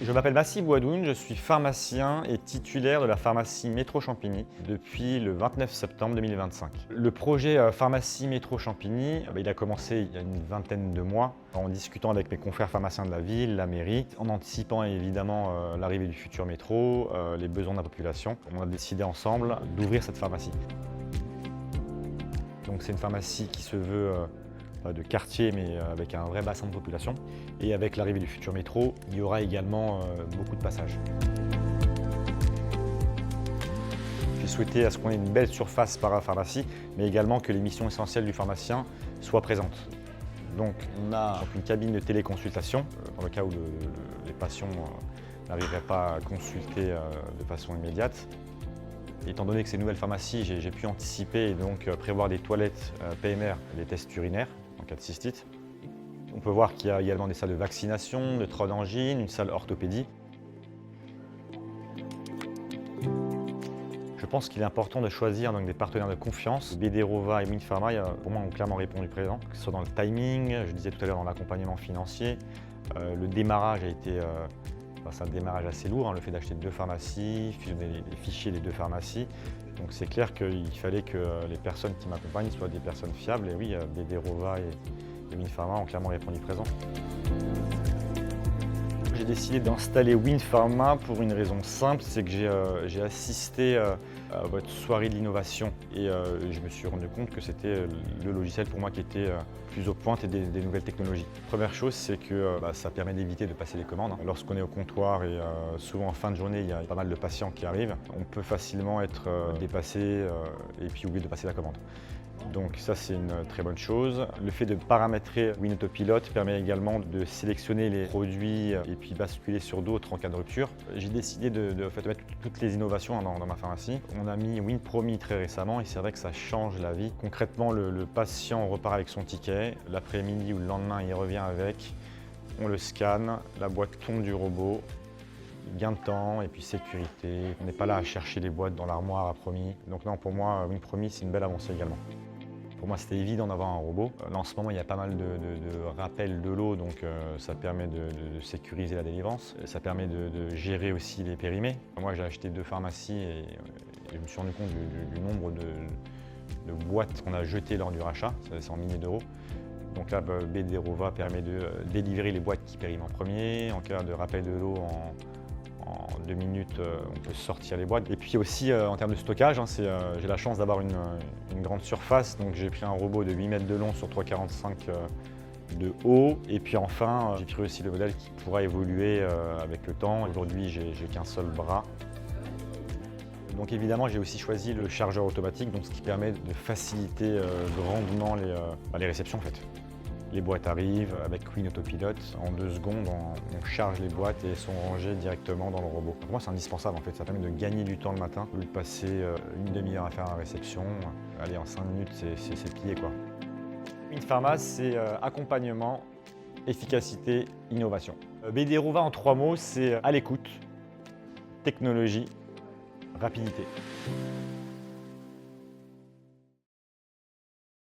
Je m'appelle Massi Bouadoun, je suis pharmacien et titulaire de la pharmacie Métro Champigny depuis le 29 septembre 2025. Le projet pharmacie Métro Champigny, il a commencé il y a une vingtaine de mois en discutant avec mes confrères pharmaciens de la ville, la mairie, en anticipant évidemment l'arrivée du futur métro, les besoins de la population. On a décidé ensemble d'ouvrir cette pharmacie. Donc c'est une pharmacie qui se veut de quartier, mais avec un vrai bassin de population. Et avec l'arrivée du futur métro, il y aura également beaucoup de passages. J'ai souhaité à ce qu'on ait une belle surface par la pharmacie, mais également que les missions essentielles du pharmacien soient présentes. Donc on a une cabine de téléconsultation, dans le cas où les patients n'arriveraient pas à consulter de façon immédiate. Étant donné que c'est une nouvelle pharmacie, j'ai pu anticiper et donc prévoir des toilettes PMR, des tests urinaires en cas de cystite. On peut voir qu'il y a également des salles de vaccination, de trode angine, une salle orthopédie. Je pense qu'il est important de choisir donc, des partenaires de confiance. BD Rova et Winpharma, pour moi, ont clairement répondu présent, que ce soit dans le timing, je disais tout à l'heure dans l'accompagnement financier. Le démarrage a été c'est un démarrage assez lourd, le fait d'acheter deux pharmacies, fusionner les fichiers des deux pharmacies. Donc c'est clair qu'il fallait que les personnes qui m'accompagnent soient des personnes fiables. Et oui, BD Rova et Winpharma ont clairement répondu présent. J'ai décidé d'installer Winpharma pour une raison simple, c'est que j'ai assisté à votre soirée de l'innovation et je me suis rendu compte que c'était le logiciel pour moi qui était plus aux pointes et des nouvelles technologies. Première chose, c'est que ça permet d'éviter de passer les commandes. Lorsqu'on est au comptoir et souvent en fin de journée, il y a pas mal de patients qui arrivent, on peut facilement être dépassé et puis oublier de passer la commande. Donc ça, c'est une très bonne chose. Le fait de paramétrer WinAutoPilot permet également de sélectionner les produits et puis basculer sur d'autres en cas de rupture. J'ai décidé de mettre toutes les innovations dans ma pharmacie. On a mis WinPromi très récemment et c'est vrai que ça change la vie. Concrètement, le patient repart avec son ticket. L'après-midi ou le lendemain, il revient avec. On le scanne, la boîte tombe du robot. Gain de temps et puis sécurité. On n'est pas là à chercher les boîtes dans l'armoire à Promi. Donc non, pour moi, WinPromi, c'est une belle avancée également. Pour moi, c'était évident d'avoir un robot. Là, en ce moment, il y a pas mal de rappels de l'eau, donc ça permet de sécuriser la délivrance. Ça permet de gérer aussi les périmés. Moi, j'ai acheté deux pharmacies et je me suis rendu compte du nombre de boîtes qu'on a jetées lors du rachat. C'est en milliers d'euros. Donc là, BD Rova permet de délivrer les boîtes qui périment en premier. En cas de rappel de l'eau, en 2 minutes, on peut sortir les boîtes. Et puis aussi, en termes de stockage, j'ai la chance d'avoir une grande surface. Donc j'ai pris un robot de 8 mètres de long sur 3,45 de haut. Et puis enfin, j'ai pris aussi le modèle qui pourra évoluer avec le temps. Aujourd'hui, j'ai qu'un seul bras. Donc évidemment, j'ai aussi choisi le chargeur automatique, donc ce qui permet de faciliter grandement les réceptions en fait. Les boîtes arrivent avec WinAutoPilot. En 2 secondes, on charge les boîtes et elles sont rangées directement dans le robot. Pour moi, c'est indispensable en fait. Ça permet de gagner du temps le matin, au lieu de passer une demi-heure à faire la réception. Allez, en 5 minutes, c'est plié quoi. Winpharma, c'est accompagnement, efficacité, innovation. BD Rova en 3 mots, c'est à l'écoute, technologie, rapidité.